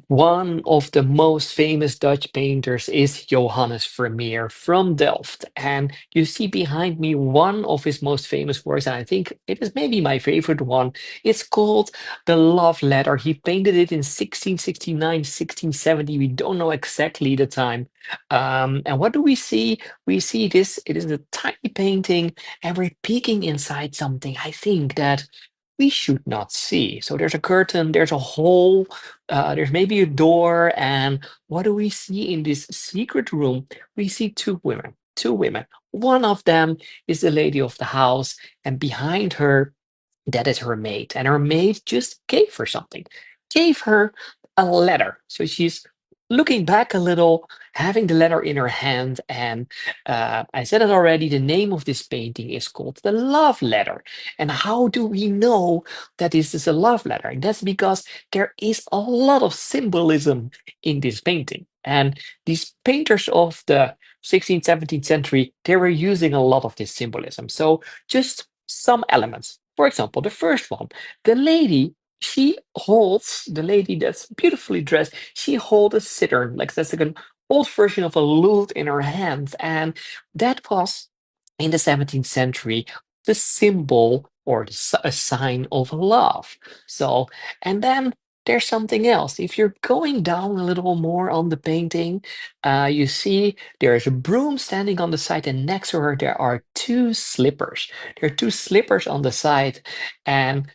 One of the most famous Dutch painters is Johannes Vermeer from Delft. And you see behind me one of his most famous works, and I think it is maybe my favorite one. It's called The Love Letter. He painted it in 1669, 1670. We don't know exactly the time. And what do we see? We see this, it is a tiny painting, and we're peeking inside something. I think that we should not see. So there's a curtain, there's a hole, there's maybe a door, and what do we see in this secret room? We see two women, two women. One of them is the lady of the house, and behind her, that is her maid. And her maid just gave her something, gave her a letter. So she's looking back a little, having the letter in her hand. And I said it already, the name of this painting is called The Love Letter. And how do we know that this is a love letter? And that's because there is a lot of symbolism in this painting. And these painters of the 16th, 17th century, they were using a lot of this symbolism. So just some elements. For example, the first one, the lady, she holds, the lady that's beautifully dressed, she holds a cittern, like that's like an old version of a lute in her hand. And that was in the 17th century the symbol or a sign of love. So, and then there's something else. If you're going down a little more on the painting, you see there's a broom standing on the side, and next to her there are two slippers. There are two slippers on the side, and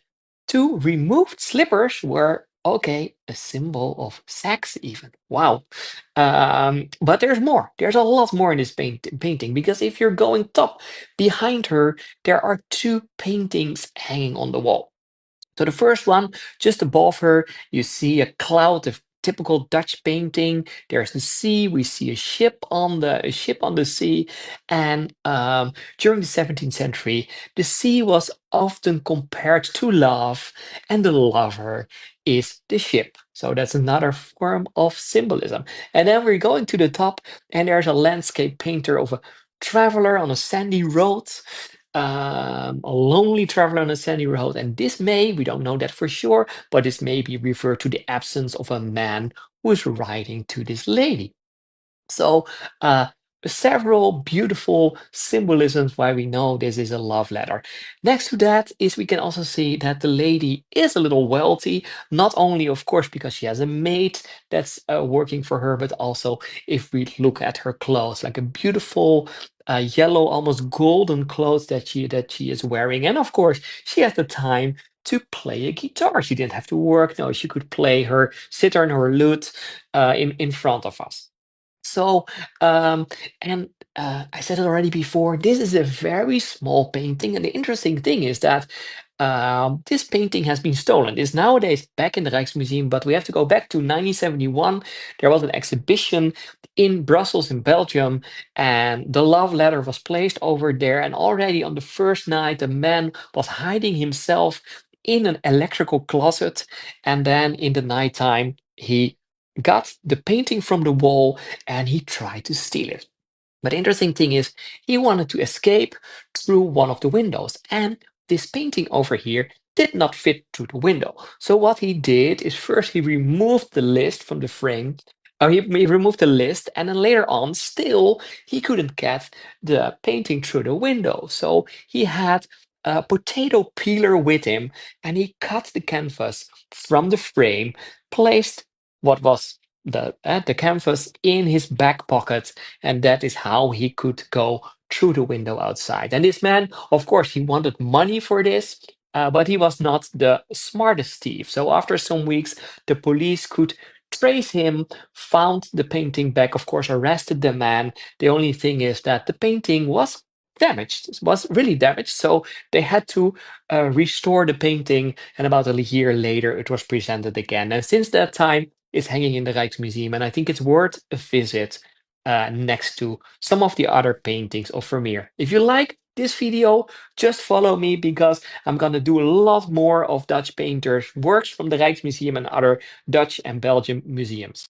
two removed slippers were okay, a symbol of sex, even. Wow. But there's more. There's a lot more in this painting because if you're going top behind her, there are two paintings hanging on the wall. So the first one, just above her, you see a cloud of typical Dutch painting. There's the sea. We see a ship on the sea. And during the 17th century, the sea was often compared to love, and the lover is the ship. So that's another form of symbolism. And then we're going to the top, and there's a landscape painter of a traveler on a sandy road, a lonely traveler on a sandy road. And this may, we don't know that for sure, but this may be referred to the absence of a man who is writing to this lady. So, several beautiful symbolisms why we know this is a love letter. Next to that is we can also see that the lady is a little wealthy, not only, of course, because she has a maid that's working for her, but also if we look at her clothes, like a beautiful yellow, almost golden clothes that she is wearing, and of course, she has the time to play a guitar. She didn't have to work. No, she could play her sitar and her lute in front of us. So, um, and I said it already before, this is a very small painting. And the interesting thing is that this painting has been stolen. It's nowadays back in the Rijksmuseum, but we have to go back to 1971. There was an exhibition in Brussels, in Belgium, and the love letter was placed over there. And already on the first night, the man was hiding himself in an electrical closet. And then in the nighttime, he got the painting from the wall and he tried to steal it. But the interesting thing is, he wanted to escape through one of the windows, and this painting over here did not fit through the window. So what he did is first he removed the list from the frame. He removed the list, and then later on, still he couldn't get the painting through the window. So he had a potato peeler with him, and he cut the canvas from the frame, placed what was the canvas in his back pocket, and that is how he could go through the window outside. And this man, of course, he wanted money for this, but he was not the smartest thief. So after some weeks, the police could trace him, found the painting back, of course, arrested the man. The only thing is that the painting was damaged. It was really damaged. So they had to restore the painting, and about a year later, it was presented again. And since that time, it's hanging in the Rijksmuseum, and I think it's worth a visit next to some of the other paintings of Vermeer. If you like this video, just follow me because I'm going to do a lot more of Dutch painters' works from the Rijksmuseum and other Dutch and Belgian museums.